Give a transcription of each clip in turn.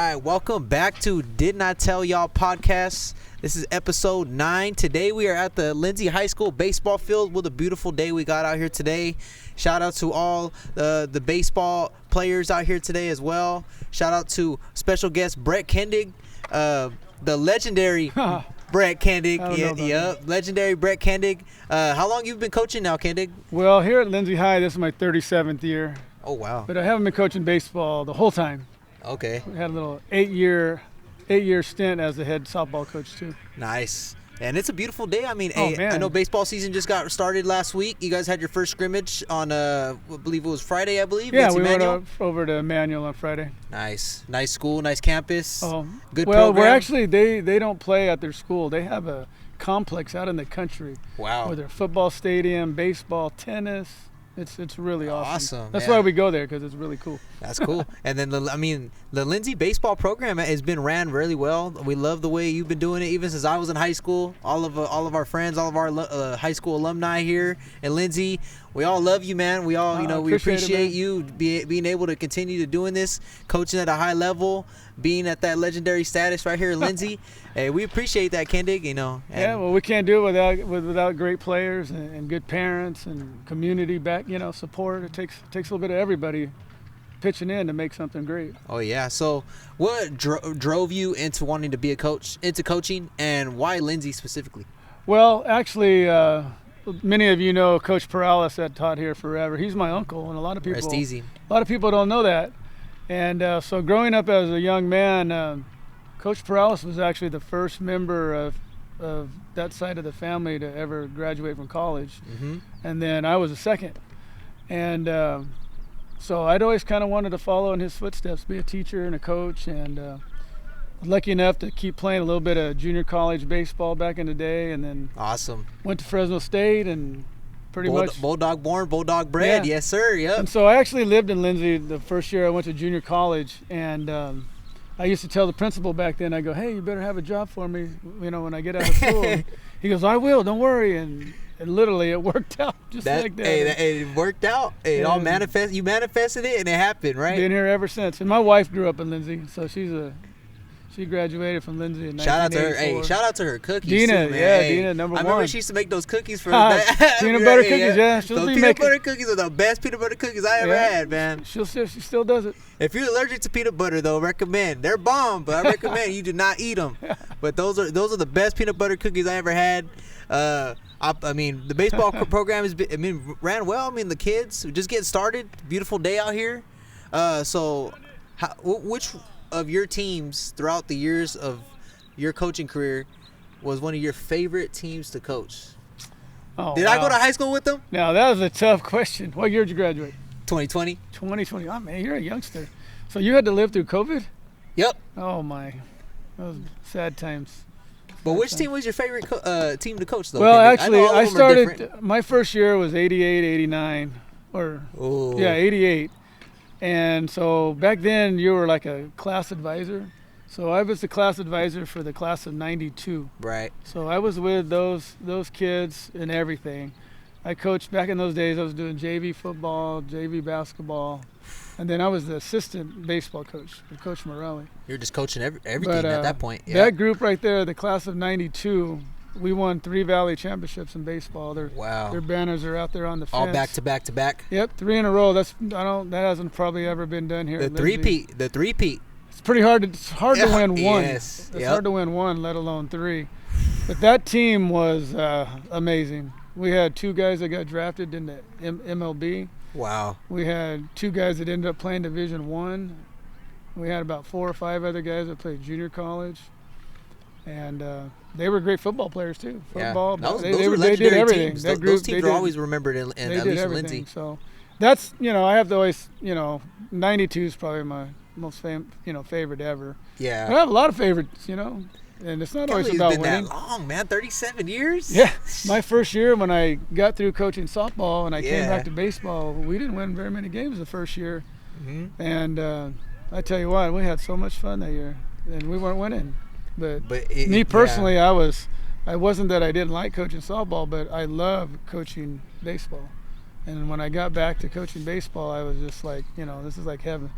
right, welcome back to Did Not Tell Y'all podcast. This is episode 9. Today we are at the Lindsay High School baseball field. What a beautiful day we got out here today. Shout out to all the baseball players out here today as well. Shout out to special guest Brett Kendig, the legendary Brett Kendig. Legendary Brett Kendig. How long you been coaching now, Kendig? Well, here at Lindsay High, this is my 37th year. Oh, wow. But I haven't been coaching baseball the whole time. Okay. We had a little eight-year stint as the head softball coach, too. Nice. And it's a beautiful day. I mean, man. I know baseball season just got started last week. You guys had your first scrimmage on, I believe it was Friday, I believe. Yeah, we went over to Manual on Friday. Nice. Nice school, nice campus. Oh, good well, program. we're actually, they don't play at their school. They have a complex out in the country. Wow. With their football stadium, baseball, tennis. It's really awesome. That's yeah. why we go there, because it's really cool. That's cool. And then, the Lindsay baseball program has been ran really well. We love the way you've been doing it, even since I was in high school. All of our friends, all of our high school alumni here in Lindsay, we all love you, man. We all, we appreciate you being able to continue to doing this, coaching at a high level, being at that legendary status right here in Lindsay. Hey, we appreciate that, Kendig. Yeah, well, we can't do it without great players and good parents and community back, support. It takes a little bit of everybody pitching in to make something great. Oh yeah. So, what drove you into wanting to be a coach, into coaching, and why Lindsay specifically? Well, actually, many of you know Coach Perales that taught here forever. He's my uncle, and a lot of people. Rest easy. A lot of people don't know that, and so growing up as a young man, Coach Perales was actually the first member of that side of the family to ever graduate from college, and then I was the second, and so I'd always kind of wanted to follow in his footsteps, be a teacher and a coach, and lucky enough to keep playing a little bit of junior college baseball back in the day, and then awesome. Went to Fresno State and pretty much Bulldog born, Bulldog bred. Yeah. Yes, sir. Yep. And so I actually lived in Lindsay the first year I went to junior college, and I used to tell the principal back then, I go, hey, you better have a job for me, when I get out of school. He goes, I will, don't worry. And literally it worked out just like that. Hey, it worked out. It all manifested. You manifested it, and it happened, right? Been here ever since. And my wife grew up in Lindsay, so she graduated from Lindsay in 1984. Shout out to her. Hey, shout out to her cookies. Dina, too, man. yeah, hey, Dina, number one. I remember she used to make those cookies for peanut butter cookies, yeah. Those peanut butter cookies are the best peanut butter cookies I ever had, man. She still does it. If you're allergic to peanut butter, though, recommend. They're bomb, but I recommend you do not eat them. But those are the best peanut butter cookies I ever had. The baseball program ran well. The kids just getting started. Beautiful day out here. Which of your teams throughout the years of your coaching career was one of your favorite teams to coach? Did I go to high school with them? Now, that was a tough question. What year did you graduate? 2020. 2020. Oh, man, you're a youngster. So you had to live through COVID? Yep. Oh, my. That was sad times. But which team was your favorite team to coach, though? Well, actually, I started, my first year was 88, 89. 88. And so back then you were like a class advisor. So I was the class advisor for the class of 92. Right. So I was with those kids and everything. I coached back in those days. I was doing JV football, JV basketball, and then I was the assistant baseball coach with Coach Morelli. You're just coaching everything at that point. Yeah. That group right there, the class of 92, we won 3 Valley championships in baseball. Their banners are out there on the fence. All back to back to back. Yep, 3 in a row. That hasn't probably ever been done here. The three-peat. It's pretty hard. It's hard to win one. Yes. It's hard to win one, let alone 3. But that team was amazing. We had 2 guys that got drafted in the MLB. Wow. We had 2 guys that ended up playing Division I. We had about 4 or 5 other guys that played junior college. And they were great football players too. Football, they did everything. Teams. That those teams are always remembered in at least Lindsay. So that's I have to always 92 is probably my most favorite ever. Yeah. I have a lot of favorites, and it's not always about winning. It's been that long, man. 37 years. Yeah. My first year when I got through coaching softball and I came back to baseball, we didn't win very many games the first year, and I tell you what, we had so much fun that year, and we weren't winning. But me personally, I wasn't that I didn't like coaching softball, but I love coaching baseball. And when I got back to coaching baseball, I was just like, this is like heaven.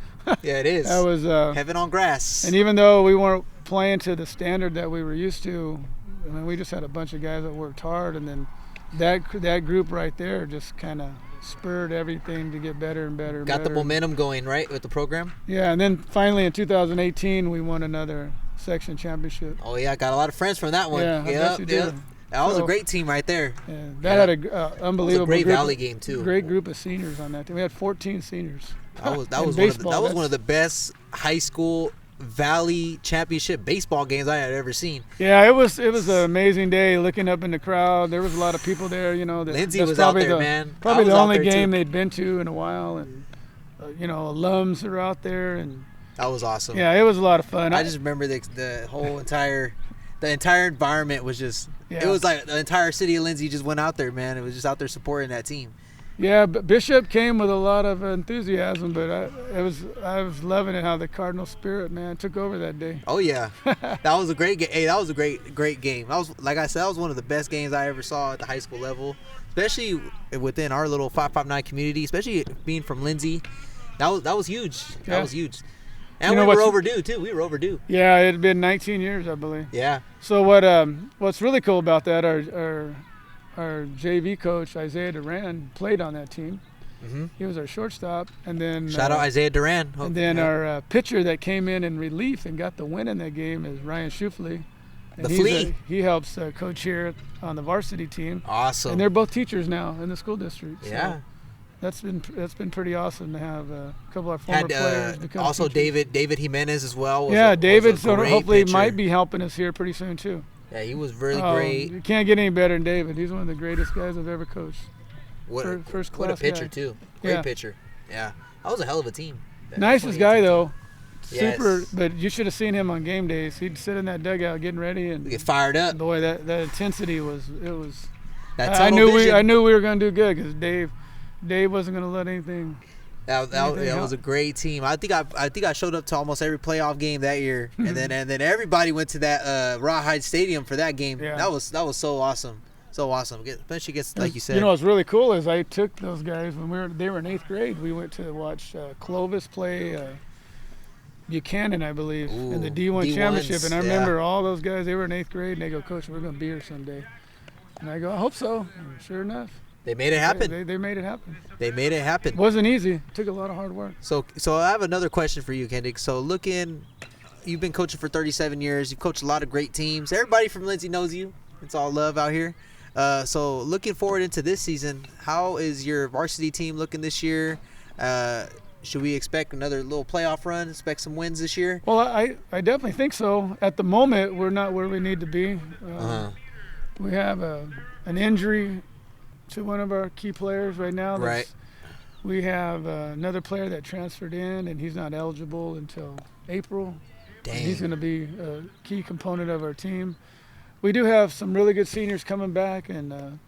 Yeah, it is. That was heaven on grass. And even though we weren't playing to the standard that we were used to, I mean, we just had a bunch of guys that worked hard, and then that group right there just kind of spurred everything to get better and better. Got the momentum going, right, with the program? Yeah, and then finally in 2018 we won another section championship. Oh yeah, got a lot of friends from that one. Yeah, I bet you did. That was a great team right there. Yeah, that had a unbelievable great Valley game too. Great group of seniors on that team. We had 14 seniors. That was one of the best high school Valley championship baseball games I had ever seen. Yeah, it was an amazing day. Looking up in the crowd, there was a lot of people there. Lindsay was out there, man. Probably the only game they'd been to in a while, and alums are out there, and that was awesome. Yeah, it was a lot of fun. I just remember the whole entire environment was just. Yeah. It was like the entire city of Lindsay just went out there, man. It was just out there supporting that team. Yeah, but Bishop came with a lot of enthusiasm, but I was loving it how the Cardinal spirit, man, took over that day. Oh yeah, that was a great game. Hey, that was a great game. That was, like I said, that was one of the best games I ever saw at the high school level, especially within our little 559 community, especially being from Lindsay. That was huge. Yeah. That was huge. And we were overdue too. We were overdue. Yeah, it had been 19 years, I believe. Yeah. So what's really cool about that, our JV coach Isaiah Duran played on that team. Mm-hmm. He was our shortstop, and then shout out Isaiah Duran. And then our pitcher that came in relief and got the win in that game is Ryan Schufley. The Flea. He helps coach here on the varsity team. Awesome. And they're both teachers now in the school district. Yeah. So that's been pretty awesome to have a couple of our former players become also teachers. David Jimenez as well. David hopefully might be helping us here pretty soon too. Yeah, he was really great. You can't get any better than David. He's one of the greatest guys I've ever coached. First class What a pitcher guy. Too. Great pitcher. Yeah, that was a hell of a team. Nicest guy though. Yes. Super, but you should have seen him on game days. He'd sit in that dugout getting ready and get fired up. Boy, that intensity was. I knew we were going to do good because Dave wasn't going to let anything. That was a great team. I think I showed up to almost every playoff game that year, and then everybody went to that Rawhide Stadium for that game. Yeah. That was so awesome, especially against, like you said. What's really cool is I took those guys when they were in 8th grade. We went to watch Clovis play Buchanan, I believe, in the D1 championship, and I remember all those guys. They were in 8th grade, and they go, "Coach, we're going to be here someday," and I go, "I hope so." And sure enough. They made it happen. They made it happen. They made it happen. It wasn't easy. It took a lot of hard work. So I have another question for you, KENDIG. So you've been coaching for 37 years. You've coached a lot of great teams. Everybody from Lindsay knows you. It's all love out here. So looking forward into this season, how is your varsity team looking this year? Should we expect another little playoff run? Expect some wins this year? Well, I definitely think so. At the moment, we're not where we need to be. We have an injury to one of our key players right now. Right. We have another player that transferred in, and he's not eligible until April. Dang. He's going to be a key component of our team. We do have some really good seniors coming back, and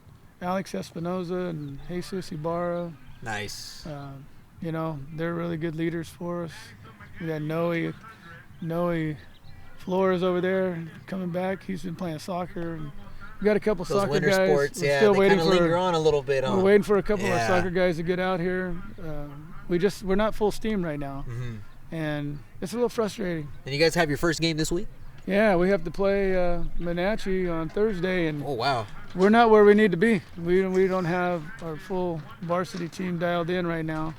Alex Espinoza and Jesus Ibarra. Nice. They're really good leaders for us. We got Noe Flores over there coming back. He's been playing soccer. We got a couple those soccer winter guys. Sports, We're still waiting for linger on a little bit. We're waiting for a couple of our soccer guys to get out here. We're not full steam right now, and it's a little frustrating. And you guys have your first game this week? Yeah, we have to play Menachie on Thursday, and oh wow, we're not where we need to be. We don't have our full varsity team dialed in right now,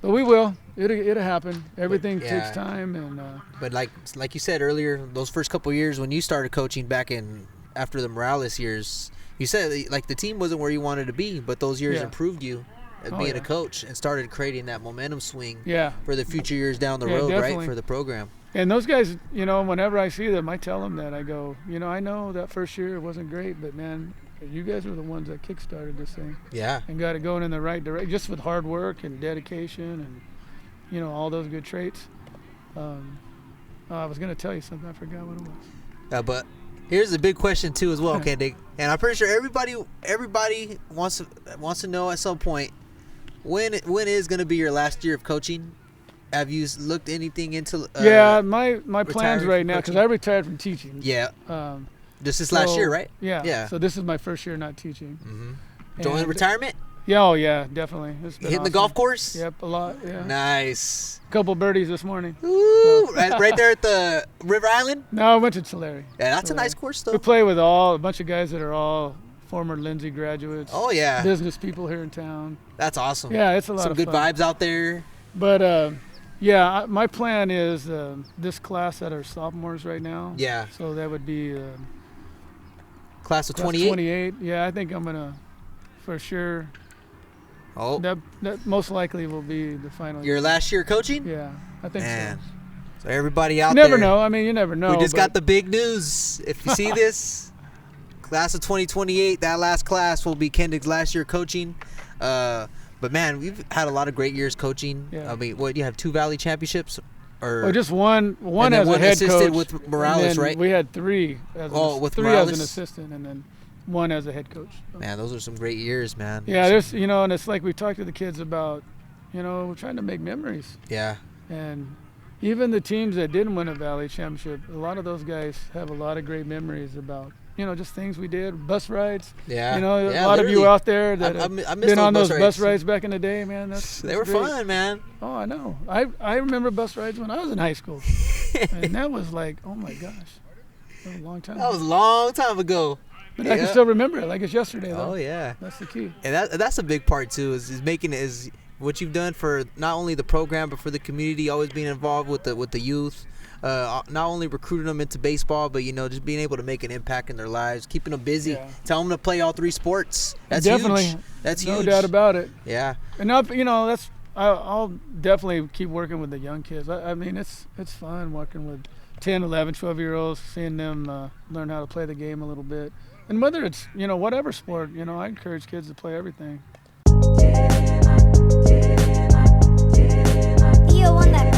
but we will. It'll happen. Everything takes time, and but like you said earlier, those first couple of years when you started coaching back in. After the Morales years, you said like the team wasn't where you wanted to be, but those years improved you as being a coach and started creating that momentum swing for the future years down the road, definitely. right, for the program. And those guys, whenever I see them, I tell them that. I go, I know that first year it wasn't great, but man, you guys were the ones that kickstarted this thing. Yeah. And got it going in the right direction, just with hard work and dedication and, all those good traits. I was going to tell you something. I forgot what it was. But here's a big question too as well, KENDIG, and I'm pretty sure everybody wants to know at some point when is going to be your last year of coaching. Have you looked anything into? My plans right now, because I retired from teaching. Yeah. This is last year, right? Yeah. So this is my first year not teaching. Join retirement. Yeah, oh yeah, definitely. It's been Hitting the awesome. golf course? Yep, a lot. Yeah. Nice. Couple birdies this morning. Ooh, right there at the River Island? No, I went to Tulare. Yeah, that's a nice course, We though. play with a bunch of guys that are all former Lindsay graduates. Oh, yeah. Business people here in town. That's awesome. Yeah, it's a lot Some of good fun. vibes out there. But yeah, my plan is this class that are sophomores right now. Yeah. So that would be Class of class 28? 28. Yeah, I think I'm gonna for sure. Oh, That most likely will be the final. your last year coaching? Yeah, I think Man. so. So everybody out You never there. know. I mean, you never know. We just but- got the big news. If you see this, class of 2028, that last class will be KENDIG's last year coaching. But man, we've had a lot of great years coaching. Yeah. I mean, what, you have 2 Valley championships? Or Well, just one and then as a one head assisted coach. with and Morales, then right? We had 3 as with three Morales? as an assistant, and then 1 as a head coach. Man, those are some great years, man. Yeah, there's and it's like we talked to the kids about, we're trying to make memories, Yeah. and even the teams that didn't win a Valley championship, a lot of those guys have a lot of great memories about just things we did, bus rides. Yeah. A Yeah, lot of you literally. out there that I have missed been on those those bus bus rides back in the day, man. They were great. fun, man. Oh, I know. I remember bus rides when I was in high school, and that was like, oh my gosh, that was a long time. That was a long time ago. But I can still remember it like it's yesterday, though. Oh, yeah. That's the key. And that's a big part too, is making it is what you've done for not only the program but for the community, always being involved with the youth, not only recruiting them into baseball, but just being able to make an impact in their lives, keeping them busy, Yeah. tell them to play all 3 sports. That's Definitely. huge. That's No huge. doubt about it. Yeah. And I'll definitely keep working with the young kids. I mean, it's fun working with 10, 11, 12-year-olds, seeing them learn how to play the game a little bit. And whether it's, whatever sport, I encourage kids to play everything. You on that